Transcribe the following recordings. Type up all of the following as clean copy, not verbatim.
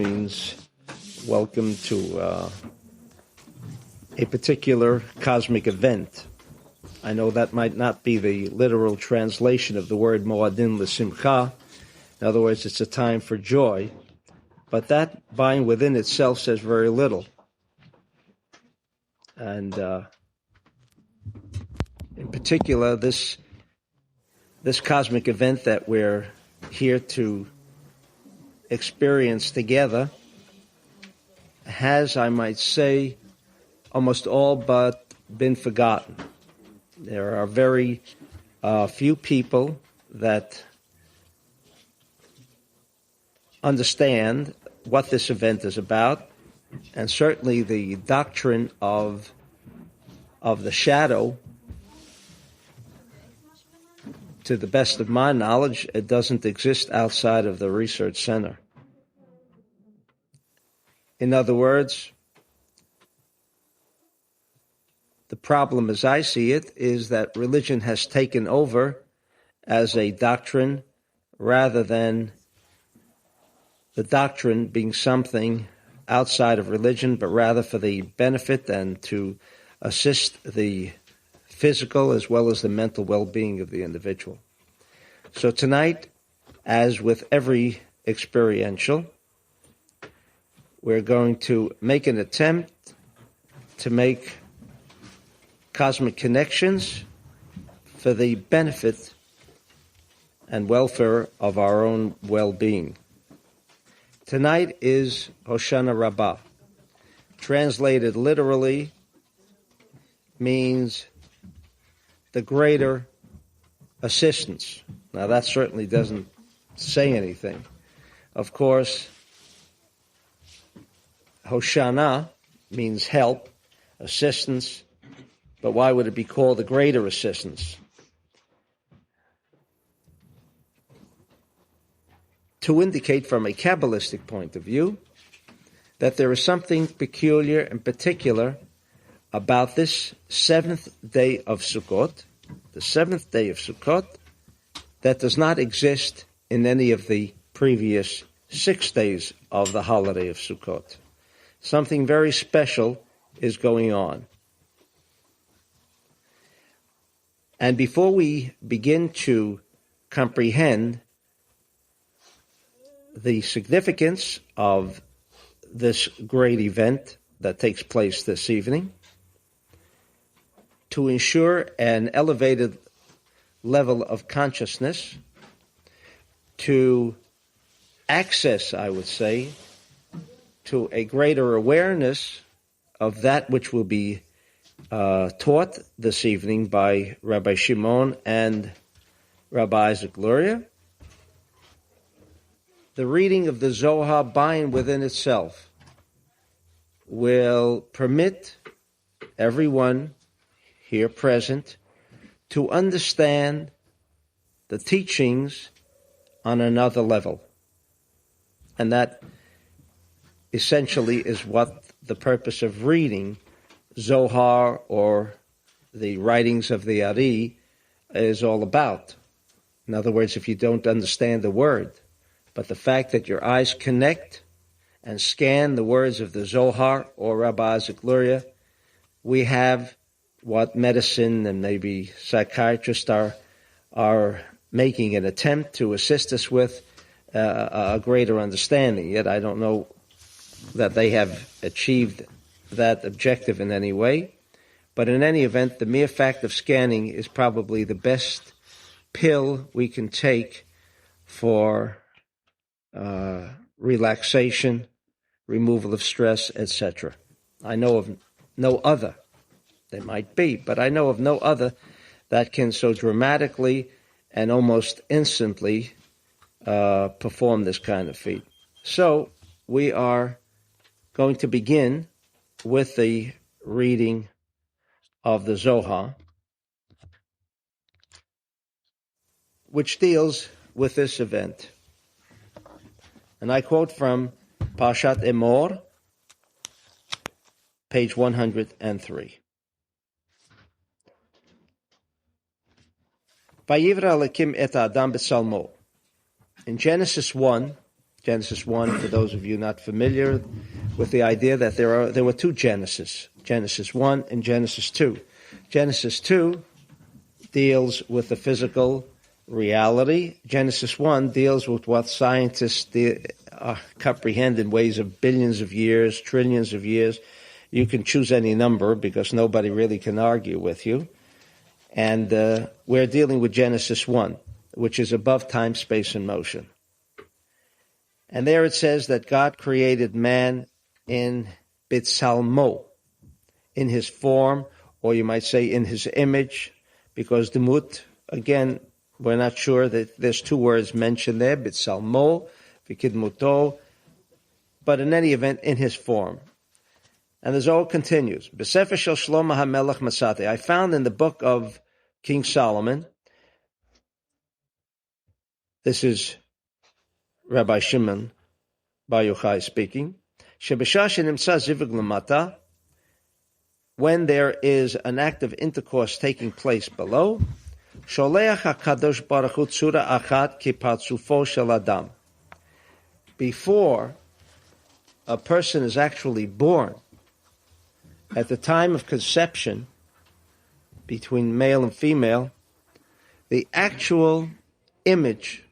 means welcome to a particular cosmic event. I know that might not be the literal translation of the word Moadin L'Simcha. In other words, it's a time for joy. But that bind within itself says very little. And in particular, this cosmic event that we're here to experience together has, I might say, almost all but been forgotten. There are very few people that understand what this event is about, and certainly the doctrine of the shadow. To the best of my knowledge, it doesn't exist outside of the research center. In other words, the problem as I see it is that religion has taken over as a doctrine rather than the doctrine being something outside of religion, but rather for the benefit and to assist the physical as well as the mental well-being of the individual. So tonight, as with every experiential, we're going to make an attempt to make cosmic connections for the benefit and welfare of our own well-being. Tonight is Hoshana Raba. Translated literally means the greater assistance. Now that certainly doesn't say anything. Of course, Hoshana means help, assistance, but why would it be called the greater assistance? To indicate from a Kabbalistic point of view that there is something peculiar and particular about this seventh day of Sukkot, the seventh day of Sukkot, that does not exist in any of the previous 6 days of the holiday of Sukkot. Something very special is going on. And before we begin to comprehend the significance of this great event that takes place this evening, to ensure an elevated level of consciousness, to access, I would say, to a greater awareness of that which will be taught this evening by Rabbi Shimon and Rabbi Isaac Luria, the reading of the Zohar by and within itself will permit everyone here present to understand the teachings on another level. And that essentially is what the purpose of reading Zohar or the writings of the Ari is all about. In other words, if you don't understand the word, but the fact that your eyes connect and scan the words of the Zohar or Rabbi Isaac Luria, we have what medicine and maybe psychiatrists are making an attempt to assist us with a greater understanding. Yet I don't know that they have achieved that objective in any way. But in any event, the mere fact of scanning is probably the best pill we can take for relaxation, removal of stress, etc. I know of no other. There might be, but I know of no other that can so dramatically and almost instantly perform this kind of feat. So we are going to begin with the reading of the Zohar, which deals with this event. And I quote from Parshat Emor, page 103. Vayivra Elokim et Adam b'Salmo. In Genesis 1, Genesis 1, for those of you not familiar with the idea that there were two Genesis, Genesis 1 and Genesis 2. Genesis 2 deals with the physical reality. Genesis 1 deals with what scientists comprehend in ways of billions of years, trillions of years. You can choose any number because nobody really can argue with you. And we're dealing with Genesis 1, which is above time, space, and motion. And there it says that God created man in Bitsalmo, in his form, or you might say in his image, because Demut, again, we're not sure that there's two words mentioned there, Bitsalmo, Vikidmuto, but in any event, in his form. And the Zohar continues, B'Sefer Shel Shlomo HaMelech Masate, I found in the book of King Solomon, this is Rabbi Shimon Bar Yochai speaking, Shebeshah shenimtza zivug lamata, when there is an act of intercourse taking place below, sholeach HaKadosh Baruch Hu tzura achat ki partzufo shel adam. Before a person is actually born, at the time of conception, between male and female, the actual image,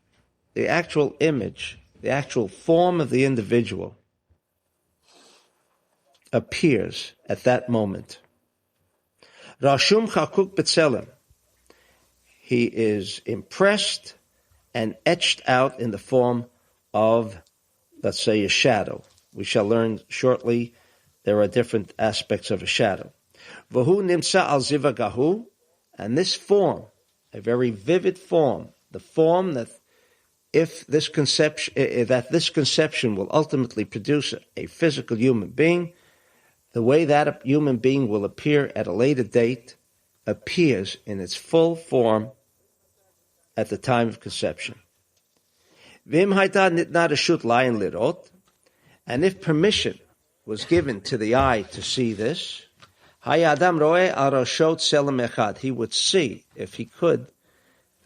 the actual form of the individual appears at that moment. Rashum chakuk b'tzelem. He is impressed and etched out in the form of, let's say, a shadow. We shall learn shortly there are different aspects of a shadow. V'hu nimsa al zivagahu, and this form, a very vivid form, the form that if this conception will ultimately produce a physical human being, the way that a human being will appear at a later date appears in its full form at the time of conception. V'im hayta nitna reshut layin lirot, and if permission was given to the eye to see this, hayadam roeh al roshot tzelem echad, he would see, if he could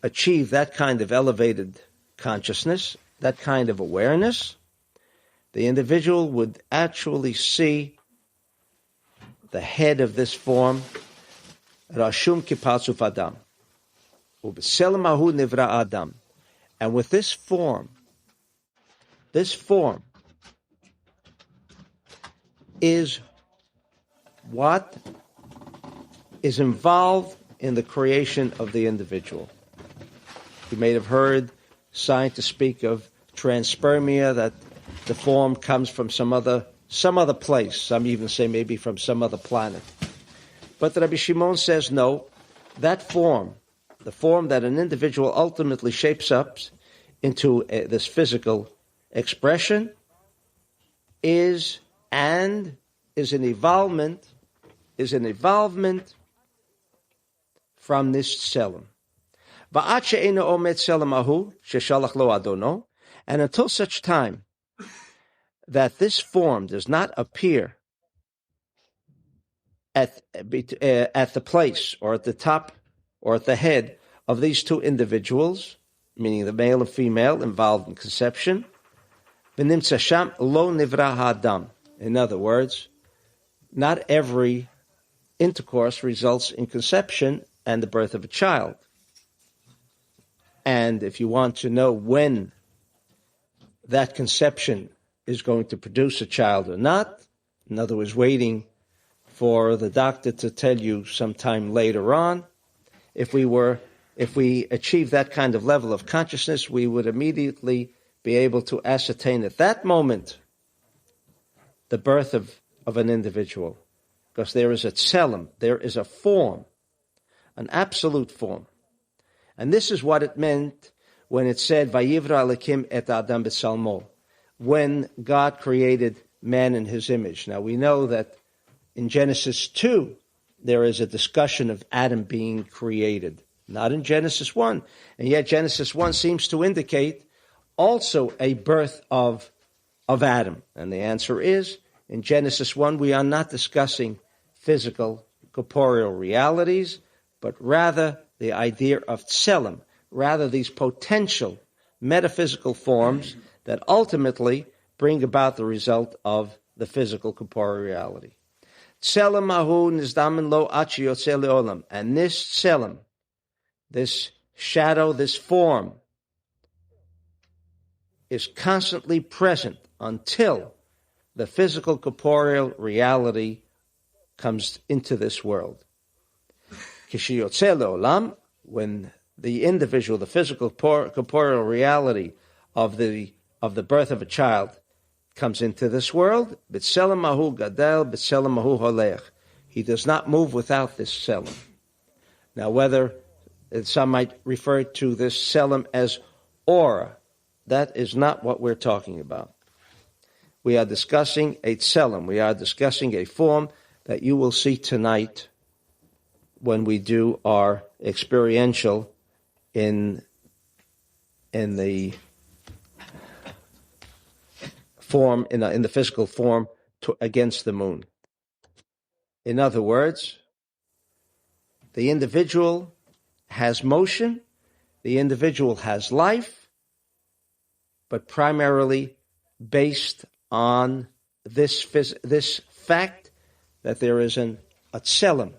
achieve that kind of elevated consciousness, that kind of awareness, the individual would actually see the head of this form, Rashum kipatsuf Adam, ub'tzelem hahu nivra Adam, and with this form is what is involved in the creation of the individual. You may have heard scientists speak of transpermia, that the form comes from some other place. Some even say maybe from some other planet. But Rabbi Shimon says no, that form, the form that an individual ultimately shapes up into this physical expression, is an evolvement from this tselem. And until such time that this form does not appear at the place or at the top or at the head of these two individuals, meaning the male and female involved in conception, v'nimtza sham lo nivra ha'adam. In other words, not every intercourse results in conception and the birth of a child. And if you want to know when that conception is going to produce a child or not, in other words, waiting for the doctor to tell you sometime later on, if we achieve that kind of level of consciousness, we would immediately be able to ascertain at that moment the birth of an individual. Because there is a tselem, there is a form, an absolute form. And this is what it meant when it said, Vayivra Elokim et Adam b'Salmo, when God created man in his image. Now we know that in Genesis 2, there is a discussion of Adam being created, not in Genesis 1. And yet Genesis 1 seems to indicate also a birth of Adam. And the answer is, in Genesis 1, we are not discussing physical, corporeal realities, but rather the idea of tselem, rather these potential metaphysical forms that ultimately bring about the result of the physical corporeal reality. Tselem mahu nizdamen lo achi yotze leolam. And this tselem, this shadow, this form, is constantly present until the physical corporeal reality comes into this world. Kishiyotze leolam, when the individual, the physical corporeal reality of the birth of a child comes into this world, b'tselem mahu gadel, b'tselem mahu holech. He does not move without this tselem. Now, whether some might refer to this tselem as aura, that is not what we're talking about. We are discussing a tselem. We are discussing a form that you will see tonight when we do our experiential in the form, in the physical form against the moon. In other words, the individual has motion, the individual has life, but primarily based on this fact that there is a tselem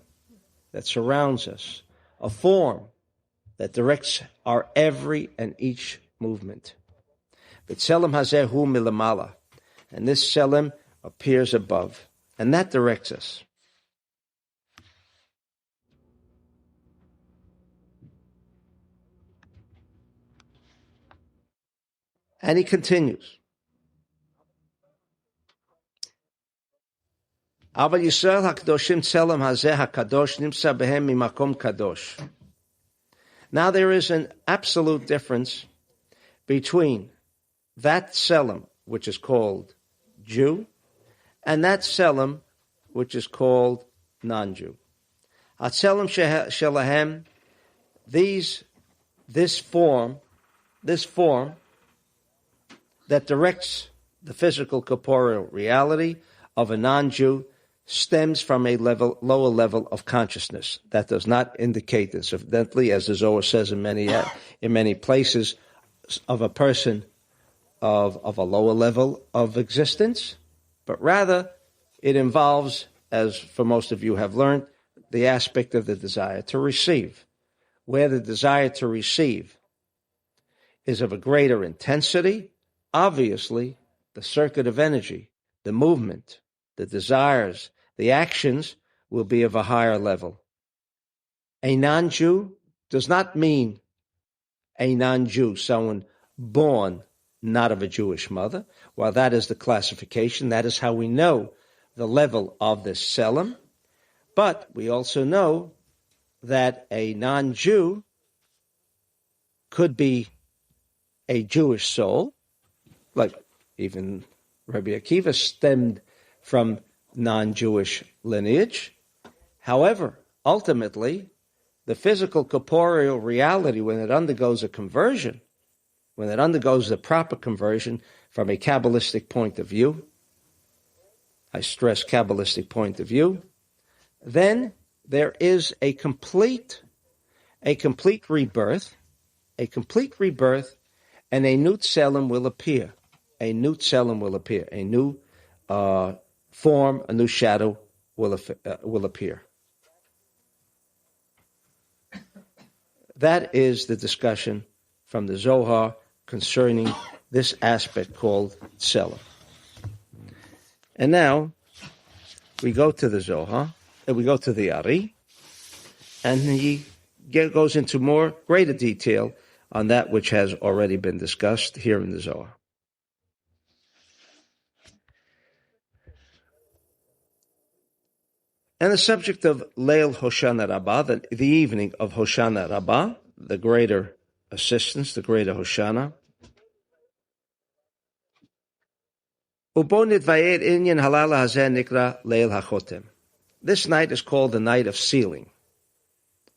that surrounds us, a form that directs our every and each movement. B'tselem hazeh hu milamala, and this tselem appears above, and that directs us. And he continues. Aval Yisrael hakadoshim tselem hazeh hakadosh nimsa behem mimakom kadosh. Now there is an absolute difference between that tselem, which is called Jew, and that tselem, which is called non-Jew. Hatselem shelahem, this form that directs the physical corporeal reality of a non-Jew stems from a lower level of consciousness. That does not indicate this, evidently, as the Zohar says in many places, of a person of a lower level of existence, but rather it involves, as for most of you have learned, the aspect of the desire to receive, where the desire to receive is of a greater intensity. Obviously, the circuit of energy, the movement, the desires, the actions will be of a higher level. A non-Jew does not mean a non-Jew, someone born not of a Jewish mother. While that is the classification, that is how we know the level of this tselem. But we also know that a non-Jew could be a Jewish soul, like even Rabbi Akiva stemmed from non-Jewish lineage. However, ultimately, the physical corporeal reality, when it undergoes a conversion, when it undergoes the proper conversion from a Kabbalistic point of view, I stress Kabbalistic point of view, then there is a complete rebirth, and a new tselem will appear. A new tselem will appear. A new form, a new shadow will appear. That is the discussion from the Zohar concerning this aspect called tselem. And now we go to the Zohar, and we go to the Ari, and he goes into greater detail on that which has already been discussed here in the Zohar. And the subject of Leil Hoshana Raba, the evening of Hoshana Raba, the greater assistance, the greater Hoshana. Ubonit Vayed Inyan Halala Hazen Nikra Leil HaChotem. This night is called the night of sealing.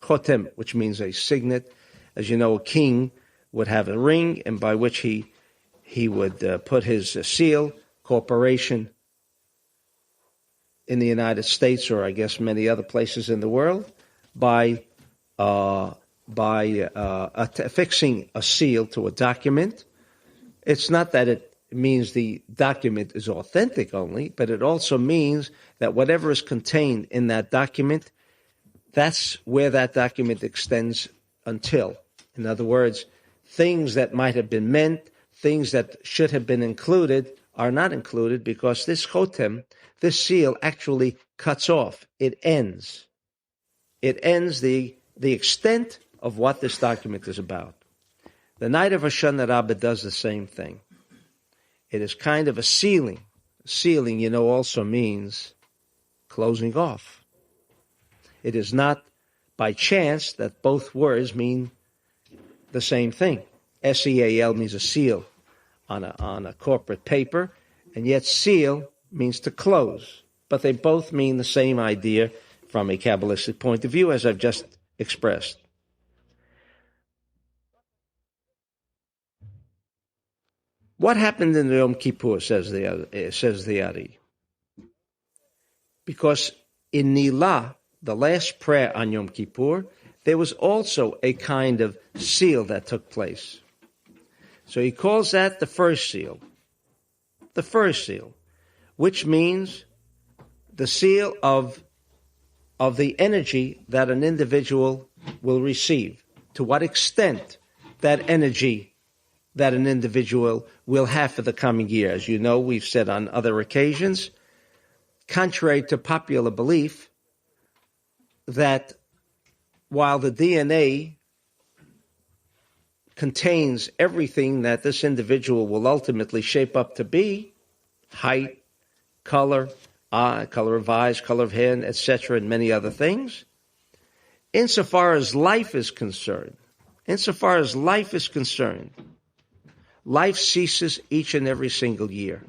Chotem, which means a signet. As you know, a king would have a ring, and by which he would put his seal, corporation, in the United States, or I guess many other places in the world, by by affixing a seal to a document. It's not that it means the document is authentic only, but it also means that whatever is contained in that document, that's where that document extends until. In other words, things that might have been meant, things that should have been included, are not included because this chotem, this seal, actually cuts off. It ends. It ends the extent of what this document is about. The night of Hoshana Raba does the same thing. It is kind of a sealing. Sealing, also means closing off. It is not by chance that both words mean the same thing. S-E-A-L means a seal on a corporate paper, and yet seal means to close. But they both mean the same idea from a Kabbalistic point of view, as I've just expressed. What happened in Yom Kippur, says the Ari? Because in Nilah, the last prayer on Yom Kippur, there was also a kind of seal that took place. So he calls that the first seal. The first seal, which means the seal of the energy that an individual will receive. To what extent that energy that an individual will have for the coming year. As you know, we've said on other occasions, contrary to popular belief, that while the DNA contains everything that this individual will ultimately shape up to be, height, color, color of eyes, color of hair, etc., and many other things, insofar as life is concerned, life ceases each and every single year.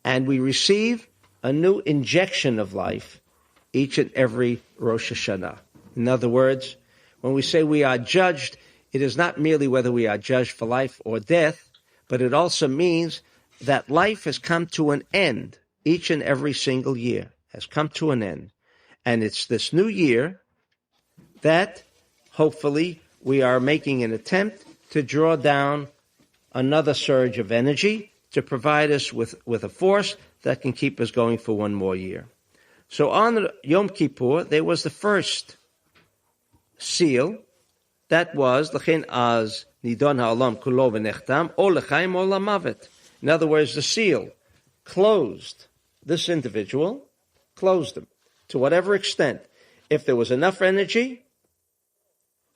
And we receive a new injection of life each and every Rosh Hashanah. In other words, when we say we are judged, it is not merely whether we are judged for life or death, but it also means that life has come to an end each and every single year, has come to an end. And it's this new year that hopefully we are making an attempt to draw down another surge of energy to provide us with a force that can keep us going for one more year. So on Yom Kippur, there was the first seal, that was L'chein az nidon ha'olam kulo v'nechtam o l'chaim o l'mavet. In other words, the seal closed this individual, closed him to whatever extent. If there was enough energy,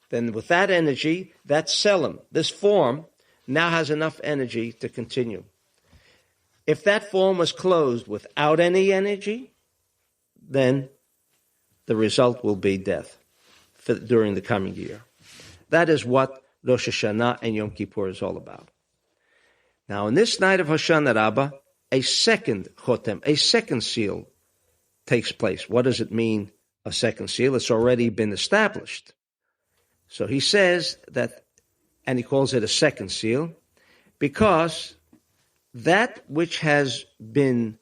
then with that energy, that selim, this form, now has enough energy to continue. If that form was closed without any energy, then the result will be death during the coming year. That is what Rosh Hashanah and Yom Kippur is all about. Now, on this night of Hoshana Raba, a second chotem, a second seal takes place. What does it mean, a second seal? It's already been established. So he says that, and he calls it a second seal, because that which has been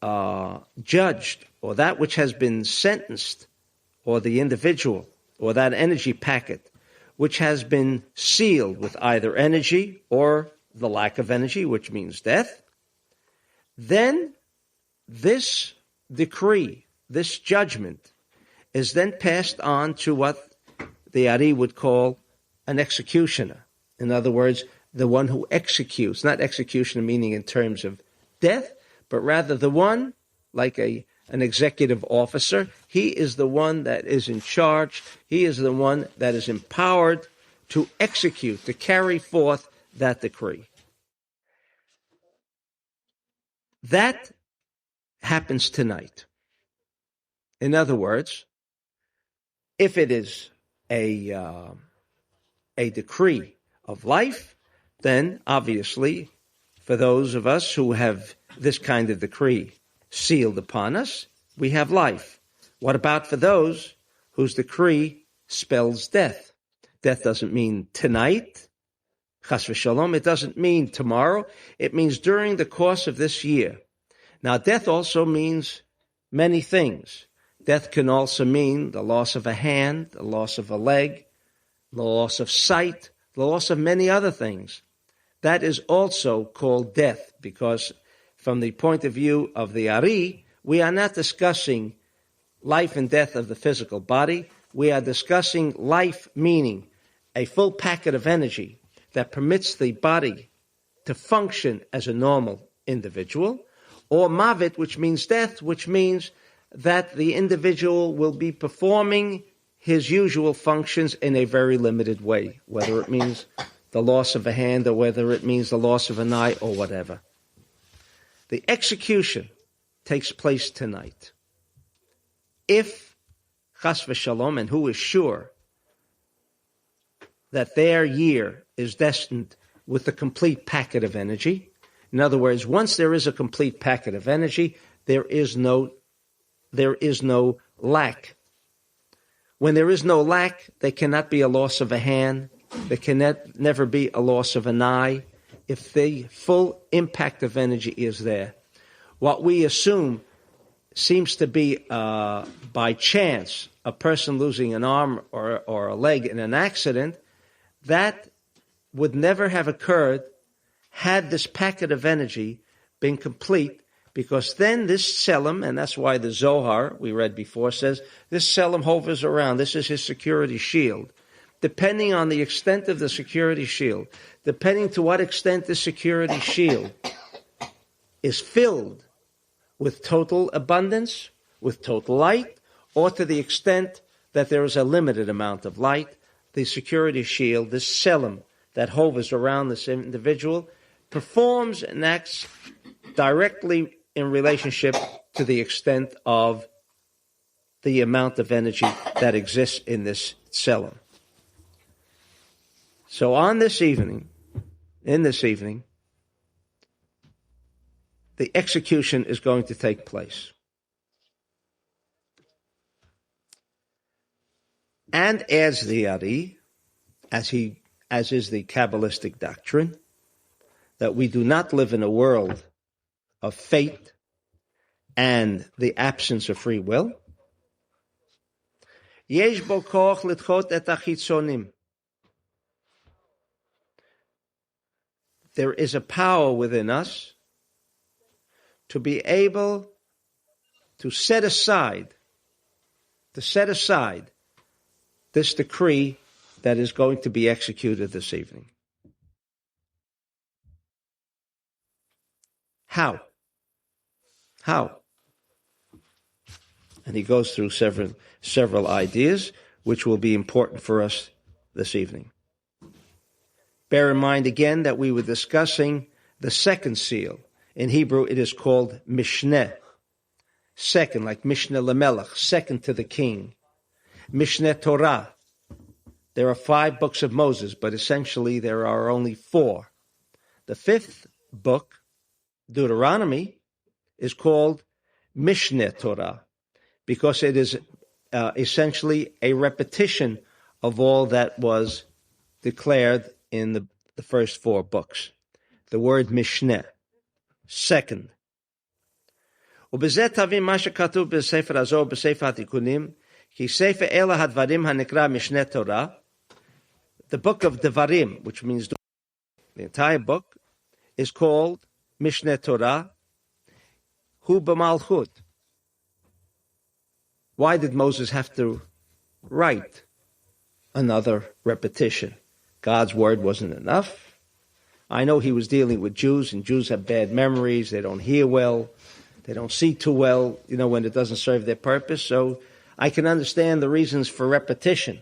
judged, or that which has been sentenced, or the individual, or that energy packet, which has been sealed with either energy or the lack of energy, which means death, then this decree, this judgment, is then passed on to what the Ari would call an executioner. In other words, the one who executes, not executioner meaning in terms of death, but rather the one, like an executive officer, he is the one that is in charge, he is the one that is empowered to execute, to carry forth that decree. That happens tonight. In other words, if it is a decree of life, then obviously for those of us who have this kind of decree sealed upon us, we have life. What about for those whose decree spells death? Death doesn't mean tonight, chas v'shalom. It doesn't mean tomorrow. It means during the course of this year. Now, death also means many things. Death can also mean the loss of a hand, the loss of a leg, the loss of sight, the loss of many other things. That is also called death, because from the point of view of the Ari, we are not discussing life and death of the physical body. We are discussing life, meaning a full packet of energy that permits the body to function as a normal individual, or Mavet, which means death, which means that the individual will be performing his usual functions in a very limited way, whether it means the loss of a hand or whether it means the loss of an eye or whatever. The execution takes place tonight. If Chas v'Shalom, and who is sure that their year is destined with a complete packet of energy, in other words, once there is a complete packet of energy, there is no lack. When there is no lack, there cannot be a loss of a hand. There can never be a loss of an eye if the full impact of energy is there. What we assume seems to be by chance a person losing an arm or a leg in an accident, that would never have occurred had this packet of energy been complete, because then this Selim, and that's why the Zohar we read before says, this Selim hovers around, this is his security shield. Depending on the extent of the security shield, depending to what extent the security shield is filled with total abundance, with total light, or to the extent that there is a limited amount of light, the security shield, this Selim that hovers around this individual, performs and acts directly in relationship to the extent of the amount of energy that exists in this Selim. So in this evening, the execution is going to take place. And as the Ari, as is the Kabbalistic doctrine, that we do not live in a world of fate and the absence of free will. Yesh bo koch lidchot et achitzonim. There is a power within us to be able to set aside this decree that is going to be executed this evening. How? And he goes through several ideas which will be important for us this evening. Bear in mind again that we were discussing the second seal. In Hebrew it is called Mishneh. Second, like Mishneh Lamelech, second to the king. Mishneh Torah. There are 5 books of Moses, but essentially there are only 4. The 5th book, Deuteronomy, is called Mishneh Torah because it is essentially a repetition of all that was declared in the first 4 books. The word Mishneh, second. ובזה תבין מה שכתוב בספר הזוהר בספר התיקונים, כי ספר אלה הדברים הנקרא משנה תורה, the book of Devarim, which means the entire book, is called Mishneh Torah, hu b'malchut. Why did Moses have to write another repetition? God's word wasn't enough. I know he was dealing with Jews, and Jews have bad memories. They don't hear well. They don't see too well, when it doesn't serve their purpose. So I can understand the reasons for repetition.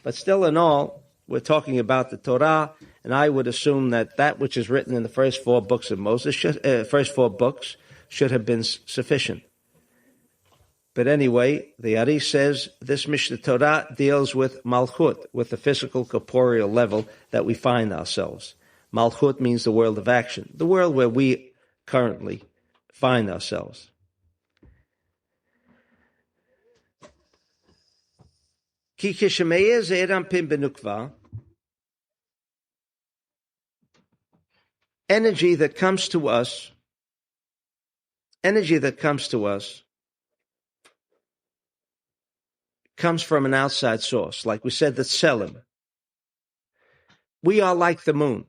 But still in all, we're talking about the Torah, and I would assume that which is written in the first 4 books of Moses, first 4 books, should have been sufficient. But anyway, the Ari says this Mishneh Torah deals with Malchut, with the physical, corporeal level that we find ourselves. Malchut means the world of action, the world where we currently find ourselves. Ki kishemeir ze'eram pim benukva, energy that comes to us comes from an outside source. Like we said, the Tselem. We are like the moon,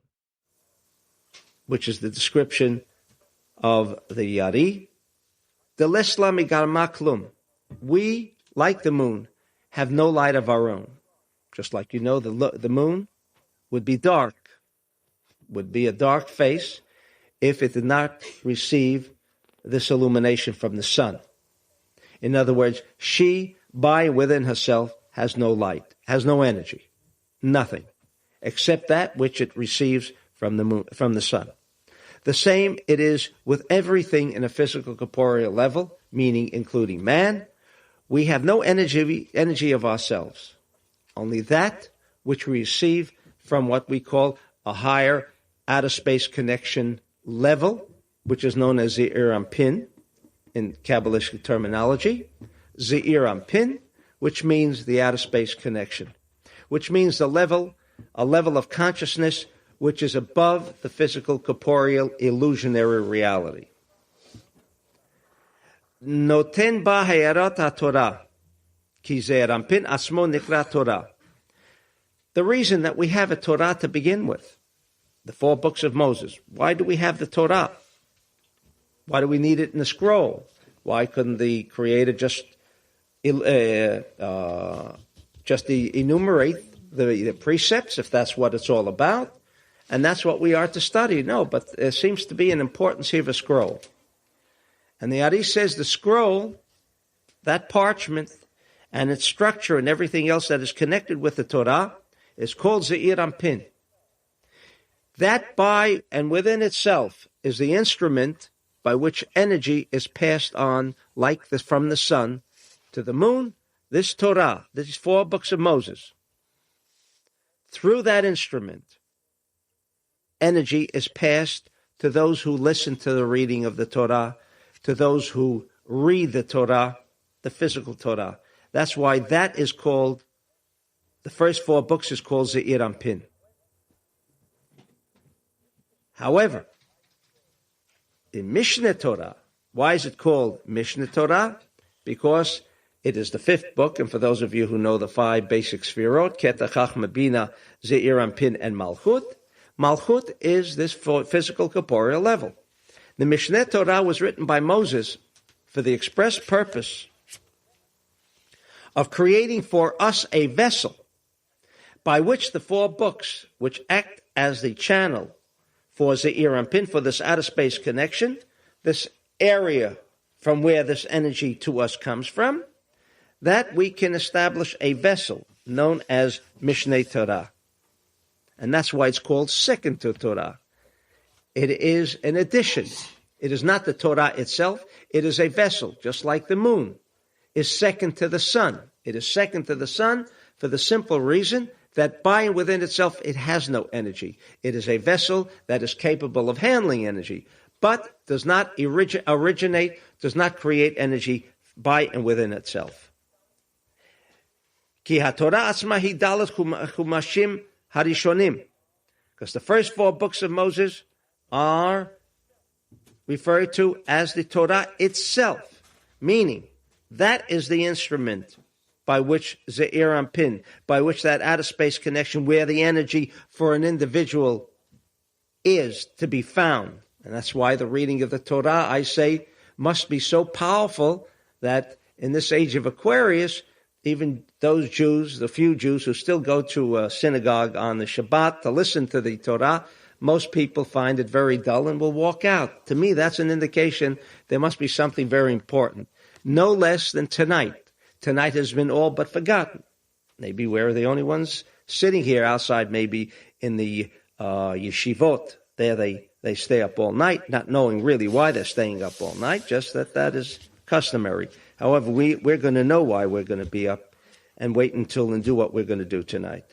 which is the description of the Yari. The Lesla Migar Maklum. We, like the moon, have no light of our own. Just like you know, the moon would be dark, would be a dark face if it did not receive this illumination from the sun. In other words, she, by within herself, has no light, has no energy, nothing, except that which it receives from the moon, from the sun. The same it is with everything in a physical corporeal level, meaning including man. We have no energy of ourselves, only that which we receive from what we call a higher outer space connection level, which is known as Ze'ir Anpin in Kabbalistic terminology. Ze'ir Anpin, which means the outer space connection, which means a level of consciousness which is above the physical, corporeal, illusionary reality. Noten ba hayarat haTorah, ki Ze'ir Anpin asmo nikra Torah. The reason that we have a Torah to begin with, the 4 books of Moses. Why do we have the Torah? Why do we need it in the scroll? Why couldn't the Creator just enumerate the precepts, if that's what it's all about? And that's what we are to study. No, but there seems to be an importance here of a scroll. And the Ari says the scroll, that parchment, and its structure and everything else that is connected with the Torah is called Ze'ir Anpin. That by and within itself is the instrument by which energy is passed on, like this, from the sun to the moon. This Torah, these 4 books of Moses, through that instrument, energy is passed to those who listen to the reading of the Torah, to those who read the Torah, the physical Torah. That's why that is called, the first 4 books is called Ze'ir Anpin. However, in Mishneh Torah, why is it called Mishneh Torah? Because it is the 5th book, and for those of you who know the 5 basic sfirot, Ketach, Chachma, Bina, Ze'ir Anpin, and Malchut, Malchut is this physical corporeal level. The Mishneh Torah was written by Moses for the express purpose of creating for us a vessel by which the 4 books, which act as the channel for Ze'ir Anpin, for this outer space connection, this area from where this energy to us comes from, that we can establish a vessel known as Mishneh Torah. And that's why it's called second to Torah. It is an addition. It is not the Torah itself. It is a vessel, just like the moon is second to the sun. It is second to the sun for the simple reason that by and within itself it has no energy. It is a vessel that is capable of handling energy, but does not originate, does not create energy by and within itself. Ki haTorah atzma hi dalet chumashim harishonim. Because the first 4 books of Moses are referred to as the Torah itself, meaning that is the instrument by which Ze'ir Anpin, by which that outer space connection, where the energy for an individual is to be found. And that's why the reading of the Torah, I say, must be so powerful that in this age of Aquarius, even those Jews, the few Jews who still go to a synagogue on the Shabbat to listen to the Torah, most people find it very dull and will walk out. To me, that's an indication there must be something very important. No less than tonight. Tonight has been all but forgotten. Maybe we're the only ones sitting here outside, maybe in the yeshivot. There they stay up all night, not knowing really why they're staying up all night, just that is customary. However, we're going to know why we're going to be up and wait until and do what we're going to do tonight.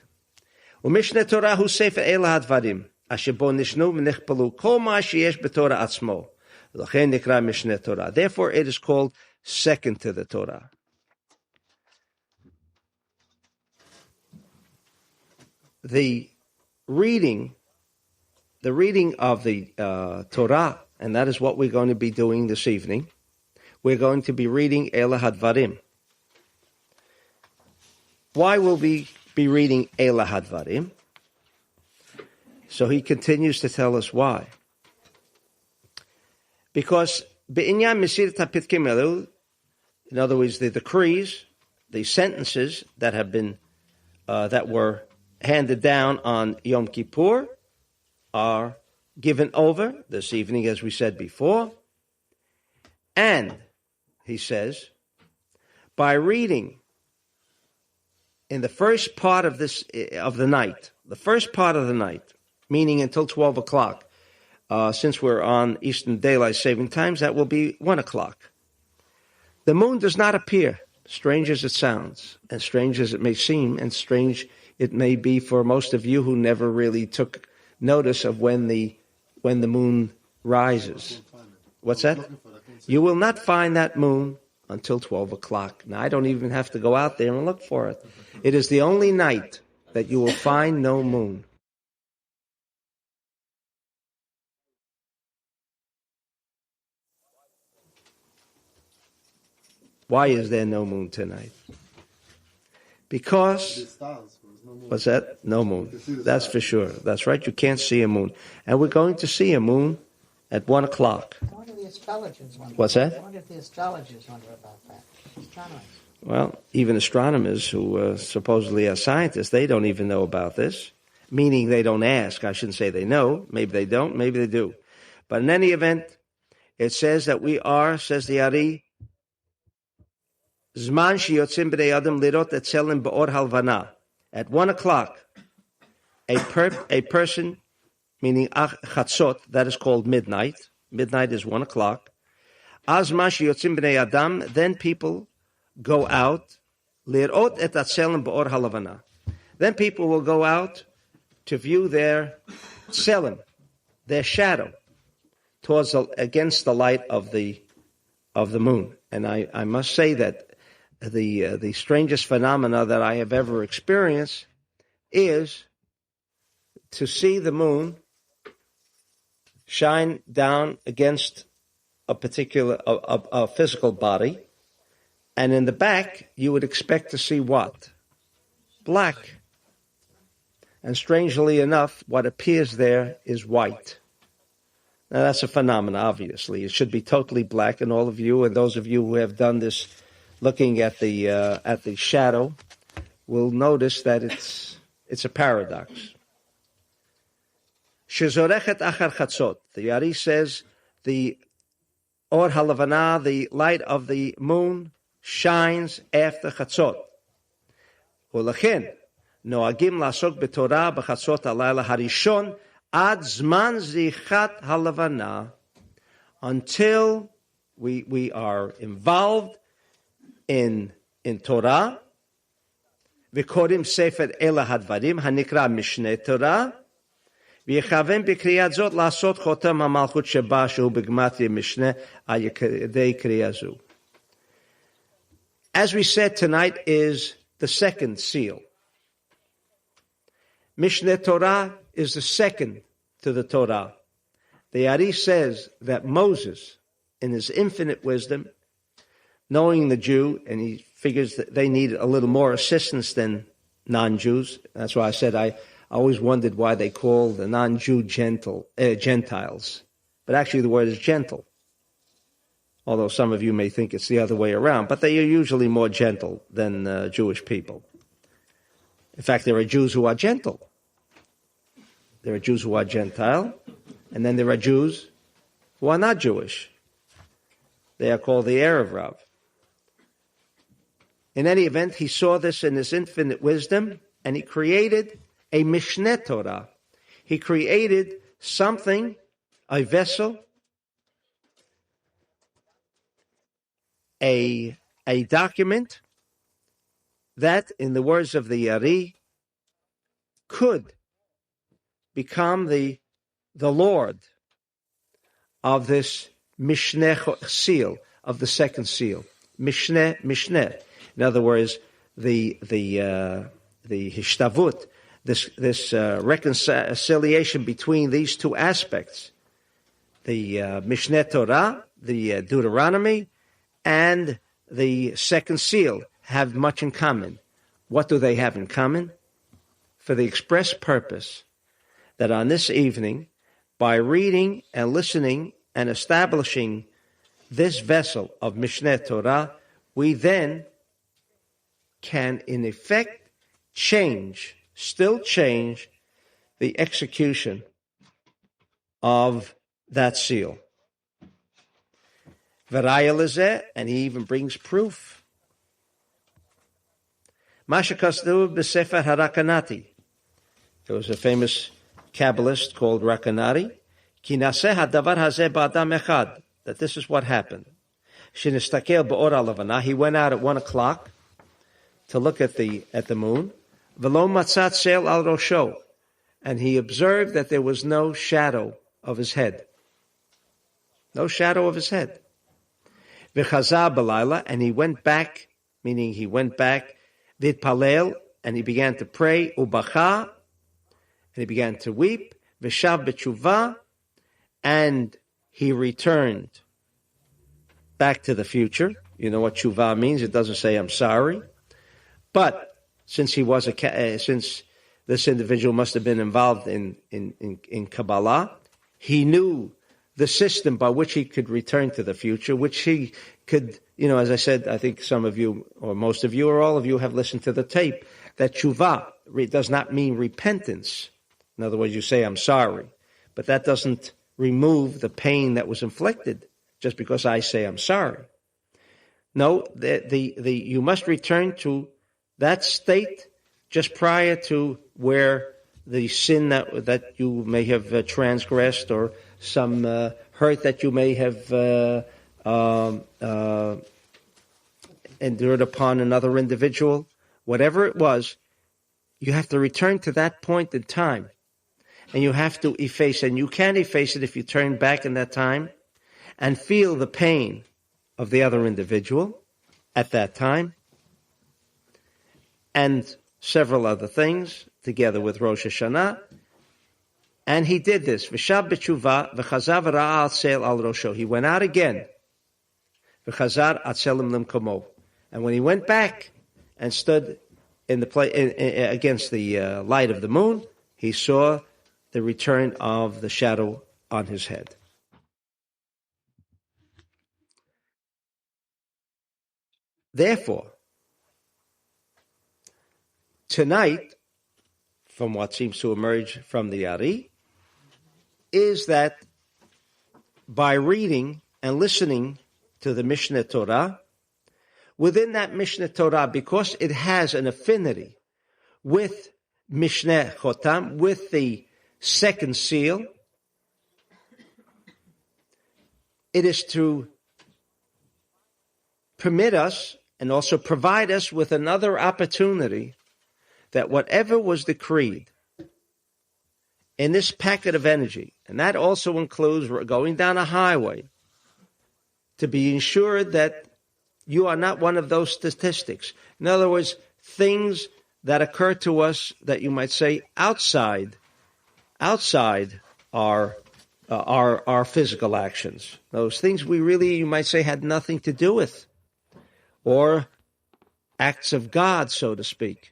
U'mishneh Torah hu sefer ela hadvarim, asher bo nishnu v'nichpalu kol ma sheyesh b'Torah atzmo. L'chein nikra Mishneh Torah. Therefore, it is called second to the Torah. The reading of the Torah, and that is what we're going to be doing this evening. We're going to be reading Ela Hadvarim. why will we be reading Ela Hadvarim? So he continues to tell us why. Because Be'inyan Mesirat HaPitkim Elu, in other words, the decrees, the sentences that have been that were handed down on Yom Kippur are given over this evening, as we said before. And, he says, by reading in the first part of the night, meaning until 12 o'clock, since we're on Eastern Daylight Saving Times, that will be 1 o'clock. The moon does not appear, strange as it sounds, and strange as it may seem, and strange it may be for most of you who never really took notice of when the moon rises. What's that? You will not find that moon until 12 o'clock. Now, I don't even have to go out there and look for it. It is the only night that you will find no moon. Why is there no moon tonight? Because, what's that? No moon. That's for sure. That's right. You can't see a moon. And we're going to see a moon at 1 o'clock. I wonder if the astrologers wonder. What's that? I wonder if the astrologers wonder about that. Astronomers. Well, even astronomers who supposedly are scientists, they don't even know about this. Meaning they don't ask. I shouldn't say they know. Maybe they don't. Maybe they do. But in any event, it says that we are, says the Ari, Zman shiyotzim b'nei adam lirot etzelim b'or halvana. At 1 o'clock, a person, meaning chatzot, that is called midnight. Midnight is 1 o'clock. Azman shiyotzim b'nei adam, then people go out. Lirot et etzelim b'or halvana. Then people will go out to view their tselim, their shadow, against the light of the moon. And I must say that the strangest phenomena that I have ever experienced is to see the moon shine down against a particular a physical body, and in the back you would expect to see what? Black. And strangely enough, what appears there is white. Now that's a phenomenon, obviously. It should be totally black, and all of you and those of you who have done this looking at the shadow will notice that it's a paradox. Shezorechet achar chatzot. The Yari says the or halavana, the light of the moon, shines after chatzot. U'lachen noagim lasok b'torah b'chatzot halayla harishon ad zman zichat halavana, until we are involved in Torah, v'korim sefer Ela Hadvarim hanikra Mishneh Torah, v'yechavem b'kriyat zot lasot chotem hamalchut sheba shehu b'gematria Mishneh al yedei kriya zu. As we said, tonight is the second seal. Mishneh Torah is the second to the Torah. The Ari says that Moses, in his infinite wisdom, knowing the Jew, and he figures that they need a little more assistance than non-Jews. That's why I said I always wondered why they call the non-Jew Gentiles. But actually the word is gentle. Although some of you may think it's the other way around. But they are usually more gentle than Jewish people. In fact, there are Jews who are gentle. There are Jews who are Gentile. And then there are Jews who are not Jewish. They are called the Erev Rav. In any event, he saw this in his infinite wisdom, and he created a Mishneh Torah. He created something, a vessel, a document that, in the words of the Yari, could become the Lord of this Mishneh seal, of the second seal. Mishneh. In other words, the hishtavut, this reconciliation between these two aspects, the Mishneh Torah, the Deuteronomy, and the second seal have much in common. What do they have in common? For the express purpose that on this evening, by reading and listening and establishing this vessel of Mishneh Torah, we then can in effect still change the execution of that seal. V'raya lezeh, and he even brings proof. Masha Kasdu b'Sefer Harakanati. There was a famous Kabbalist called Rakanati. Ki naseh hadavar hazeh ba'adam echad. That this is what happened. Shenistakel ba'or alavana. He went out at 1 o'clock to look at the moon. V'lo matzat seil al rosho. And he observed that there was no shadow of his head. No shadow of his head. V'chazar b'layla, and he went back, meaning he went back, v'itpalel, and he began to pray, ubacha, and he began to weep, v'shav b'tshuva, and he returned back to the future. You know what tshuva means? It doesn't say I'm sorry. But since he was since this individual must have been involved in Kabbalah, he knew the system by which he could return to the future, which he could, as I said, I think some of you, or most of you, or all of you have listened to the tape, that tshuva does not mean repentance. In other words, you say, I'm sorry. But that doesn't remove the pain that was inflicted just because I say I'm sorry. No, you must return to that state just prior to where the sin that you may have transgressed, or some hurt that you may have endured upon another individual, whatever it was, you have to return to that point in time. And you have to efface, and you can efface it if you turn back in that time and feel the pain of the other individual at that time, and several other things together with Rosh Hashanah. And he did this. V'shab b'tshuva v'chazav ra'al seil al rosho. He went out again. V'chazar atzelim limkomo. And when he went back and stood in the against the light of the moon, he saw the return of the shadow on his head. Therefore, tonight, from what seems to emerge from the Ari, is that by reading and listening to the Mishneh Torah, within that Mishneh Torah, because it has an affinity with Mishneh Chotam, with the second seal, it is to permit us and also provide us with another opportunity that whatever was decreed in this packet of energy, and that also includes going down a highway, to be ensured that you are not one of those statistics. In other words, things that occur to us that you might say outside our physical actions. Those things we really, you might say, had nothing to do with, or acts of God, so to speak.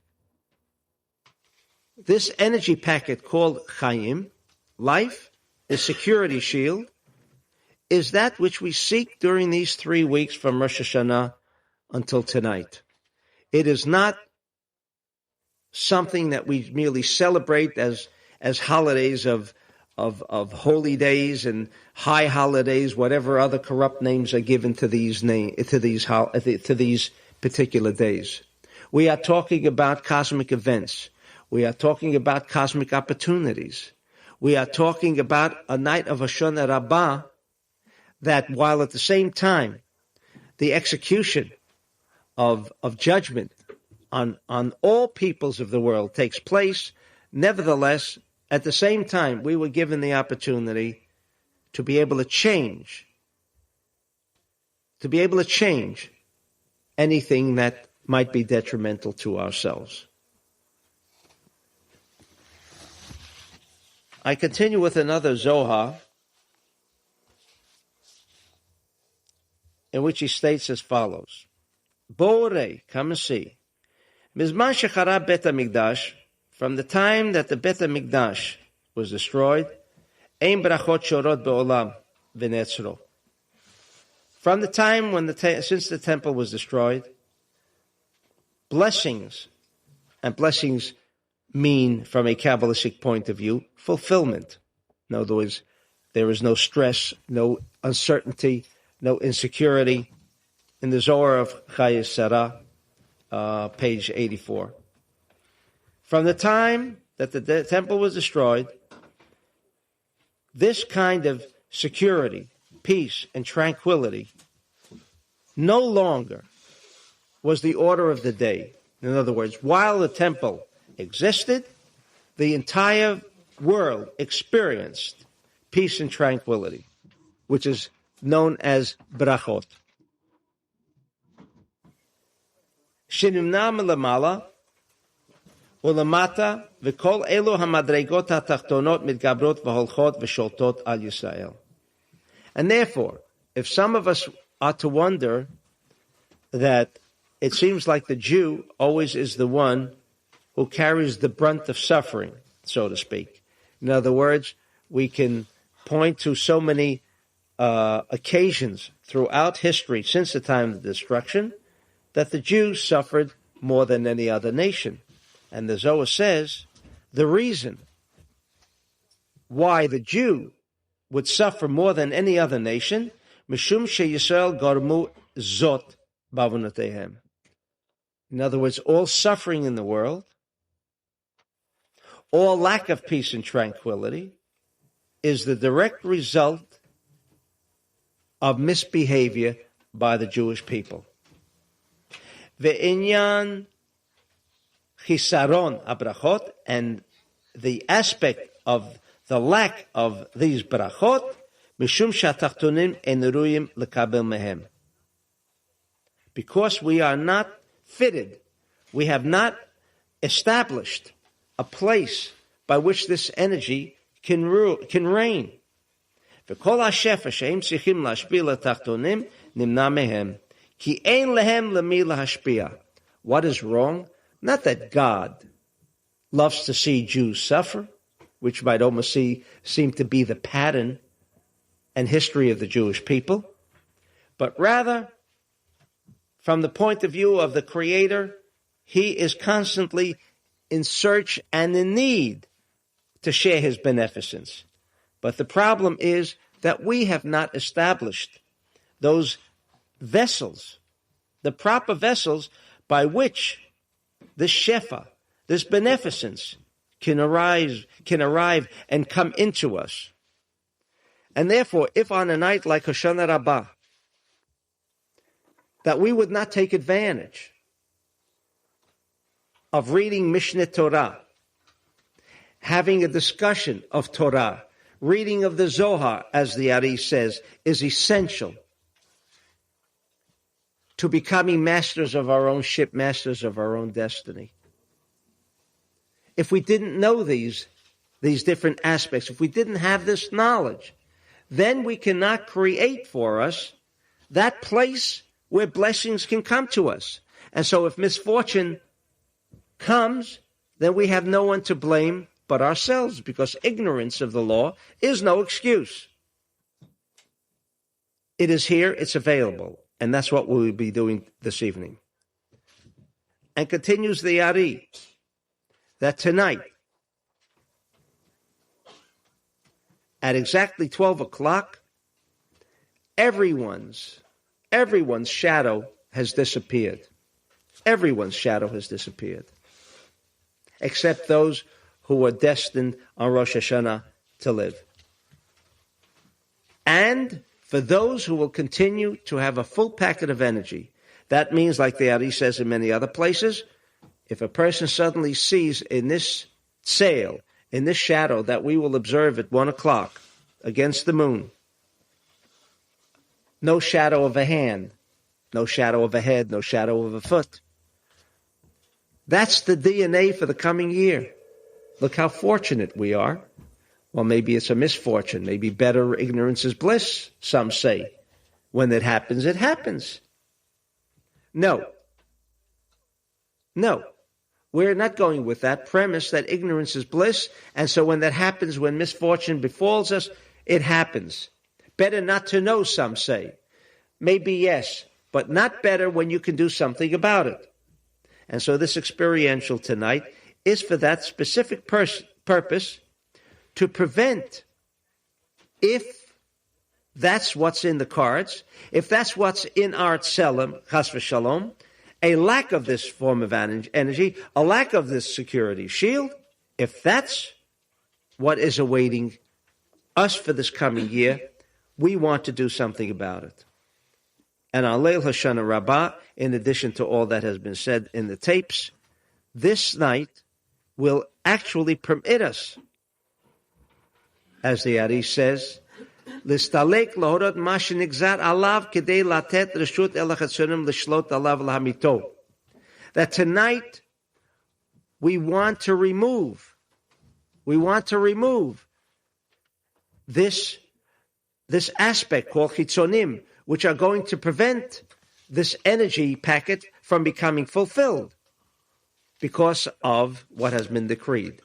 This energy packet called Chaim, life, the security shield, is that which we seek during these 3 weeks from Rosh Hashanah until tonight. It is not something that we merely celebrate as holidays of holy days and high holidays, whatever other corrupt names are given to these particular days. We are talking about cosmic events. We are talking about cosmic opportunities. We are talking about a night of Hoshana Raba that, while at the same time the execution of judgment on all peoples of the world takes place, nevertheless, at the same time, we were given the opportunity to be able to change anything that might be detrimental to ourselves. I continue with another Zohar, in which he states as follows: Bore, come and see. Mizman shecharab Bet HaMikdash, from the time that the Bet HaMikdash was destroyed, ein brachot shorot be'olam v'netzro. From the time when since the temple was destroyed, blessings, and blessings mean, from a Kabbalistic point of view, fulfillment. In other words, there is no stress, no uncertainty, no insecurity. In the Zohar of Chayei Sarah, page 84. From the time that the temple was destroyed, this kind of security, peace, and tranquility no longer was the order of the day. In other words, while the temple existed, the entire world experienced peace and tranquility, which is known as brachot. Shenimna melamala ulamata v'kol elu hamadregot hatachtonot mitgabrot v'holchot v'sholtot al Yisrael. And therefore, if some of us are to wonder that it seems like the Jew always is the one who carries the brunt of suffering, so to speak. In other words, we can point to so many occasions throughout history since the time of the destruction that the Jews suffered more than any other nation. And the Zohar says the reason why the Jew would suffer more than any other nation, mishum sheYisrael garmu zot bavonotehem. In other words, all suffering in the world, all lack of peace and tranquility, is the direct result of misbehavior by the Jewish people. Ve'inyan chisaron abrachot, and the aspect of the lack of these brachot, mishum shatachtonim en ruim lekabel mehem. Because we are not fitted, we have not established a place by which this energy can reign. V'kol hashefesh she'im tzichim lashpi letachtonim nimna mehem, ki ein lehem lemi lahashpia. What is wrong? Not that God loves to see Jews suffer, which might almost seem to be the pattern and history of the Jewish people, but rather, from the point of view of the Creator, He is constantly in search and in need to share His beneficence. But the problem is that we have not established those vessels, the proper vessels by which this shefa, this beneficence, can arrive and come into us. And therefore, if on a night like Hoshana Raba, that we would not take advantage of reading Mishneh Torah, having a discussion of Torah, reading of the Zohar, as the Ari says, is essential to becoming masters of our own ship, masters of our own destiny. If we didn't know these different aspects, if we didn't have this knowledge, then we cannot create for us that place where blessings can come to us. And so if misfortune comes, then we have no one to blame but ourselves, because ignorance of the law is no excuse. It is here, it's available, and that's what we will be doing this evening. And continues the Ari, that tonight, at exactly 12 o'clock, everyone's shadow has disappeared. Everyone's shadow has disappeared, except those who are destined on Rosh Hashanah to live. And for those who will continue to have a full packet of energy, that means, like the Ari says in many other places, if a person suddenly sees in this sail, in this shadow that we will observe at 1 o'clock against the moon, no shadow of a hand, no shadow of a head, no shadow of a foot. That's the DNA for the coming year. Look how fortunate we are. Well, maybe it's a misfortune. Maybe better ignorance is bliss, some say. When it happens, it happens. No. We're not going with that premise that ignorance is bliss, and so when that happens, when misfortune befalls us, it happens. Better not to know, some say. Maybe yes, but not better when you can do something about it. And so this experiential tonight is for that specific purpose, to prevent, if that's what's in the cards, if that's what's in our tselem, chas v'shalom, a lack of this form of energy, a lack of this security shield, if that's what is awaiting us for this coming year, we want to do something about it. And on Sukkot Hoshana Raba, in addition to all that has been said in the tapes, this night will actually permit us, as the Ari says, Listalek lahorot ma shenigzar alav kedei latet reshut el hachatzonim lishlot alav lahamito. That tonight we want to remove this aspect called chitzonim, which are going to prevent this energy packet from becoming fulfilled because of what has been decreed.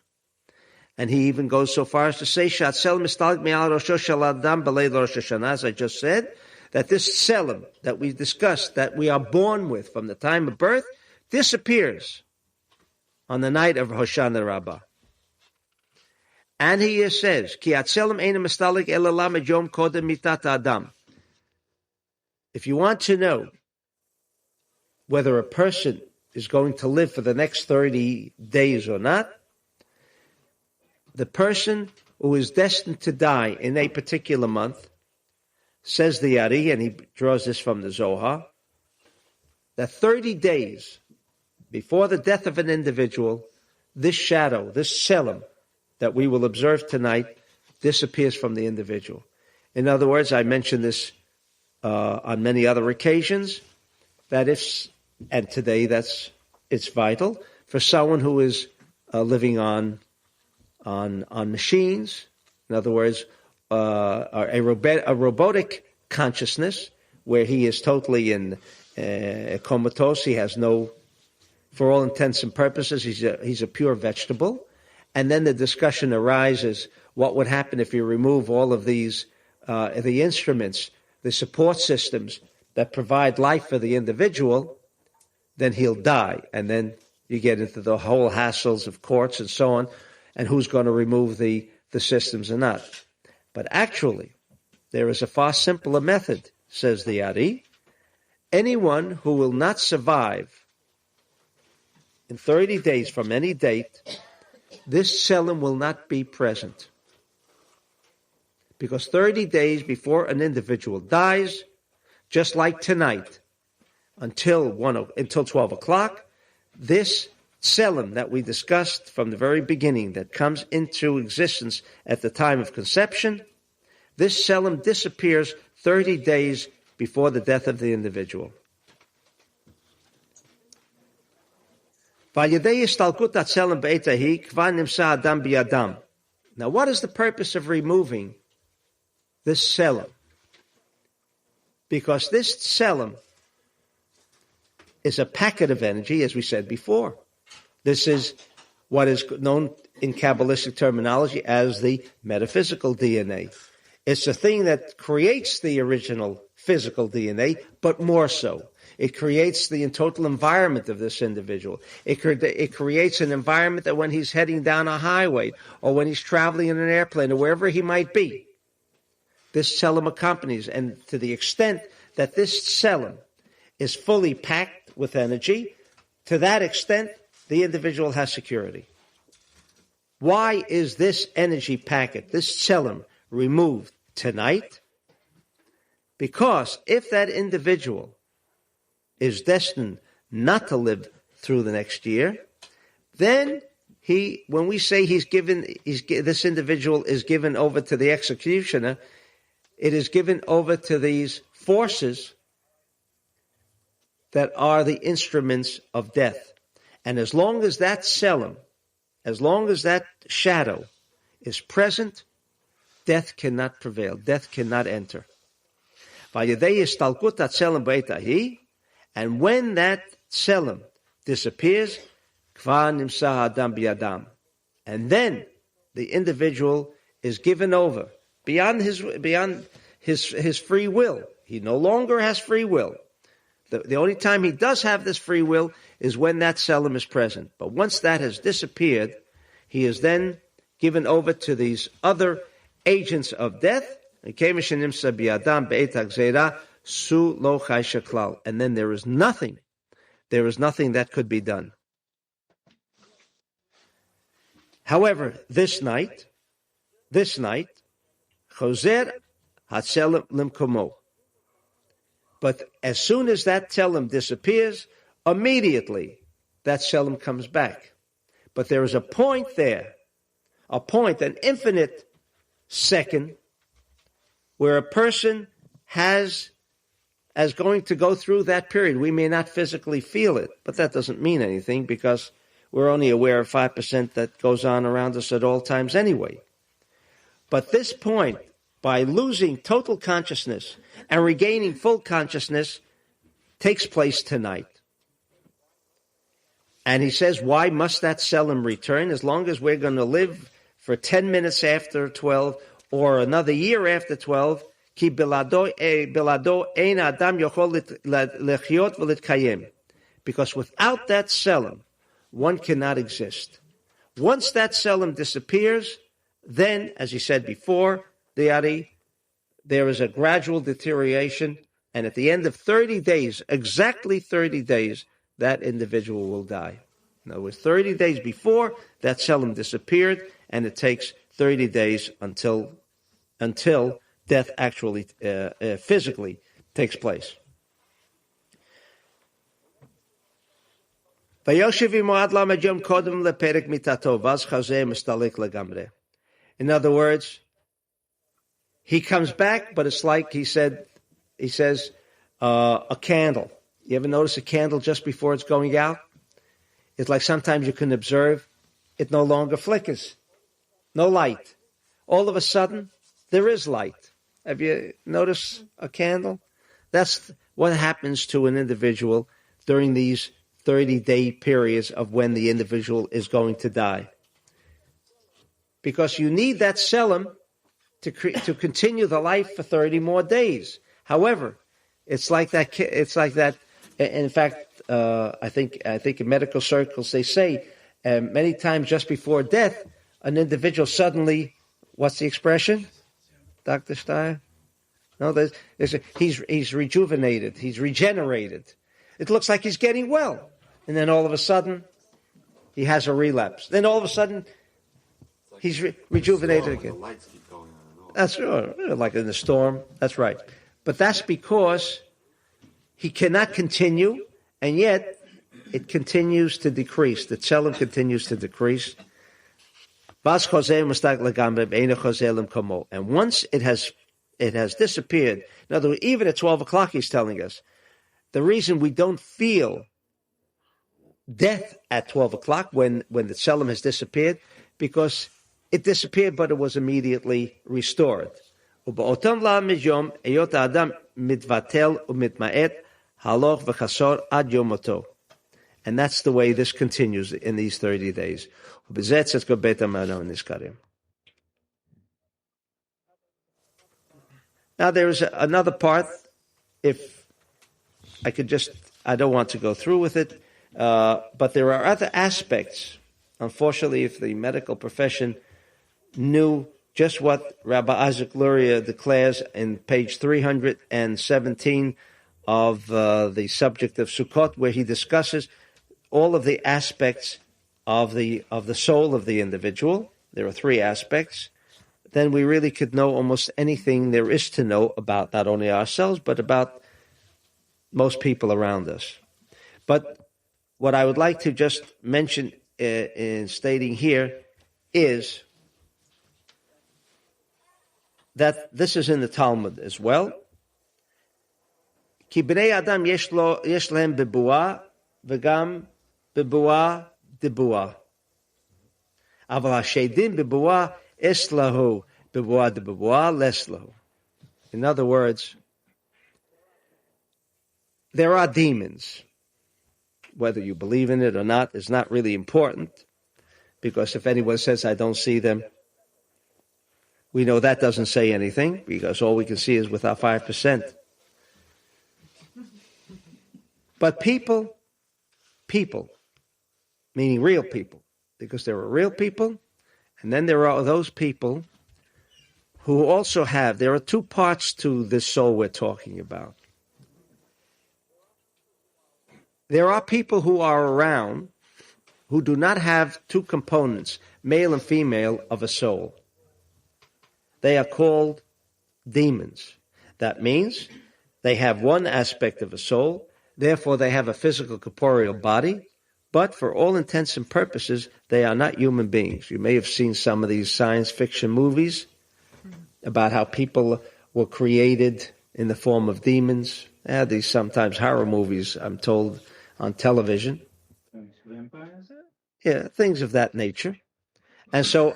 And he even goes so far as to say, Shatzel mistalek me'al rosho shel adam b'lei Rosh Hashanah, as I just said, that this tselem that we discussed, that we are born with from the time of birth, disappears on the night of Hoshana Raba. And he says, Ki atzelem eina mistalek el lamed yom kodem mitat adam. If you want to know whether a person is going to live for the next 30 days or not, the person who is destined to die in a particular month, says the Ari, and he draws this from the Zohar, that 30 days before the death of an individual, this shadow, this tselem that we will observe tonight, disappears from the individual. In other words, I mentioned this on many other occasions, that if, and today it's vital, for someone who is living on machines, in other words, a robotic consciousness, where he is totally in comatose, he has no, for all intents and purposes, he's a pure vegetable. And then the discussion arises, what would happen if you remove all of these, the instruments, the support systems that provide life for the individual? Then he'll die. And then you get into the whole hassles of courts and so on, and who's going to remove the systems or not. But actually, there is a far simpler method, says the Ari. Anyone who will not survive in 30 days from any date, this tselem will not be present. Because 30 days before an individual dies, just like tonight, until 12 o'clock, this tselem that we discussed from the very beginning, that comes into existence at the time of conception, this tselem disappears 30 days before the death of the individual. Now, what is the purpose of removing this tselem? Because this tselem is a packet of energy, as we said before. This is what is known in Kabbalistic terminology as the metaphysical DNA. It's the thing that creates the original physical DNA, but more so. It creates the total environment of this individual. It creates an environment that when he's heading down a highway, or when he's traveling in an airplane, or wherever he might be, this tselem accompanies. And to the extent that this tselem is fully packed with energy, to that extent, the individual has security. Why is this energy packet, this tselem, removed tonight? Because if that individual is destined not to live through the next year, then when we say this individual is given over to the executioner, it is given over to these forces that are the instruments of death. And as long as that tselem, as long as that shadow is present, death cannot prevail. Death cannot enter. And when that tselem disappears, Kvar nimsa adam biyadam. And then the individual is given over beyond his free will. He no longer has free will. The only time he does have this free will is when that selim is present. But once that has disappeared, he is then given over to these other agents of death. And then there is nothing that could be done. However, this night, Choser hatselim limkomo. But as soon as that selim disappears, immediately that selim comes back. But there is a point there, an infinite second, where a person is going to go through that period. We may not physically feel it, but that doesn't mean anything because we're only aware of 5% that goes on around us at all times anyway. But this point, by losing total consciousness and regaining full consciousness, takes place tonight. And he says, why must that selim return? As long as we're going to live for 10 minutes after 12 or another year after 12, ki bilado ein adam yochol lechyot v'litkayem. Because without that selim, one cannot exist. Once that selim disappears, then, as he said before, there is a gradual deterioration, and at the end of 30 days, exactly 30 days, that individual will die. In other words, 30 days before, that selim disappeared, and it takes 30 days until death actually physically takes place. In other words, he comes back, but it's like he says, a candle. You ever notice a candle just before it's going out? It's like sometimes you can observe it no longer flickers. No light. All of a sudden, there is light. Have you noticed a candle? That's what happens to an individual during these 30-day periods of when the individual is going to die. Because you need that selim to continue the life for 30 more days. However, it's like that. In fact, I think in medical circles they say many times just before death, an individual suddenly, what's the expression, Dr. Steyer? No, he's rejuvenated, he's regenerated. It looks like he's getting well, and then all of a sudden, he has a relapse. Then all of a sudden, he's rejuvenated again. The lights keep going on and off. That's right, like in the storm. That's right. But that's because he cannot continue, and yet it continues to decrease. The tzelem continues to decrease. And once it has disappeared, in other words, even at 12 o'clock, he's telling us, the reason we don't feel death at 12 o'clock when the tzelem has disappeared, because it disappeared, but it was immediately restored. And that's the way this continues in these 30 days. Now there is another part, if I could I don't want to go through with it, but there are other aspects. Unfortunately, if the medical profession knew just what Rabbi Isaac Luria declares in page 317 of the subject of Sukkot, where he discusses all of the aspects of the soul of the individual. There are three aspects. Then we really could know almost anything there is to know about not only ourselves, but about most people around us. But what I would like to just mention in stating here is that this is in the Talmud as well. Ki bnei adam yesh lehem bebuah v'gam bebuah debuah. Aval hashedim bebuah es lahu bebuah debuah les lahu. In other words, there are demons. Whether you believe in it or not is not really important, because if anyone says, I don't see them, we know that doesn't say anything, because all we can see is with our 5%. But people, meaning real people, because there are real people, and then there are those people who also have, there are two parts to this soul we're talking about. There are people who are around who do not have two components, male and female, of a soul. They are called demons. That means they have one aspect of a soul, therefore they have a physical corporeal body, but for all intents and purposes, they are not human beings. You may have seen some of these science fiction movies about how people were created in the form of demons. These sometimes horror movies, I'm told, on television. Yeah, things of that nature. And so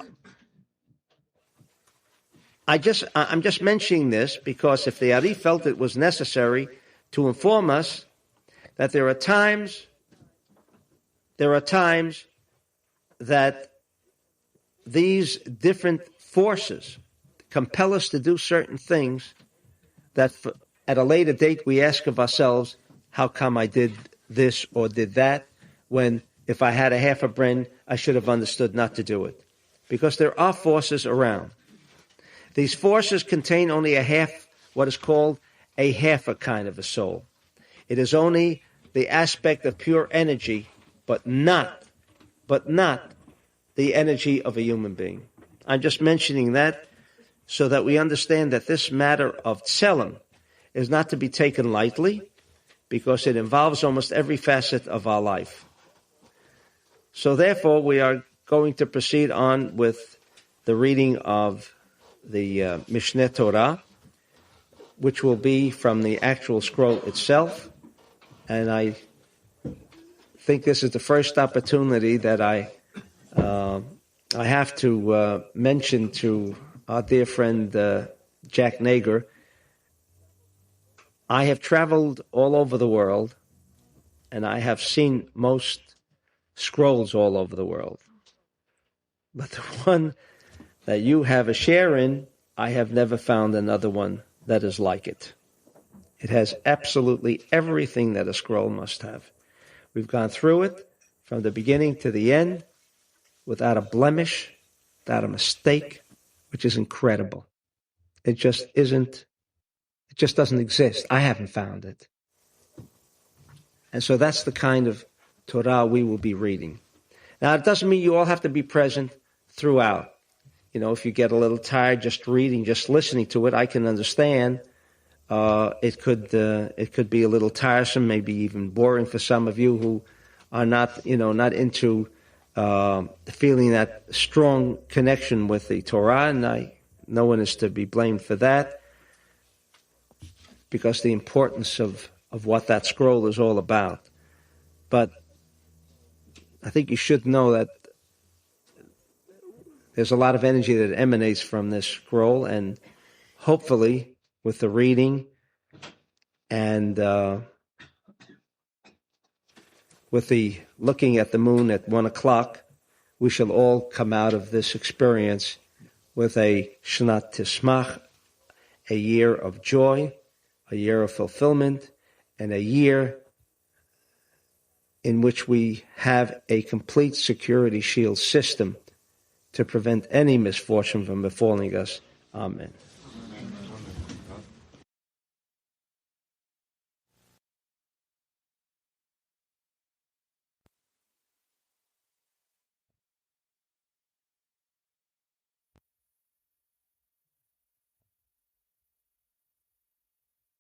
I'm just mentioning this because if the Ari felt it was necessary to inform us that there are times that these different forces compel us to do certain things that at a later date we ask of ourselves, how come I did this or did that, when if I had a half a brain, I should have understood not to do it. Because there are forces around. These forces contain only a half, what is called a half a kind of a soul. It is only the aspect of pure energy, but not the energy of a human being. I'm just mentioning that so that we understand that this matter of tselem is not to be taken lightly, because it involves almost every facet of our life. So therefore, we are going to proceed on with the reading of the Mishneh Torah, which will be from the actual scroll itself. And I think this is the first opportunity that I have to mention to our dear friend Jack Nager. I have traveled all over the world, and I have seen most scrolls all over the world. But the one that you have a share in, I have never found another one that is like it. It has absolutely everything that a scroll must have. We've gone through it from the beginning to the end without a blemish, without a mistake, which is incredible. It just doesn't exist. I haven't found it. And so that's the kind of Torah we will be reading. Now, it doesn't mean you all have to be present throughout. You know, if you get a little tired just reading, just listening to it, I can understand. It could be a little tiresome, maybe even boring for some of you who are not into feeling that strong connection with the Torah, and no one is to be blamed for that, because the importance of what that scroll is all about. But I think you should know that there's a lot of energy that emanates from this scroll, and hopefully with the reading and with the looking at the moon at 1 o'clock, we shall all come out of this experience with a Shnat Tismach, a year of joy, a year of fulfillment, and a year in which we have a complete security shield system to prevent any misfortune from befalling us. Amen.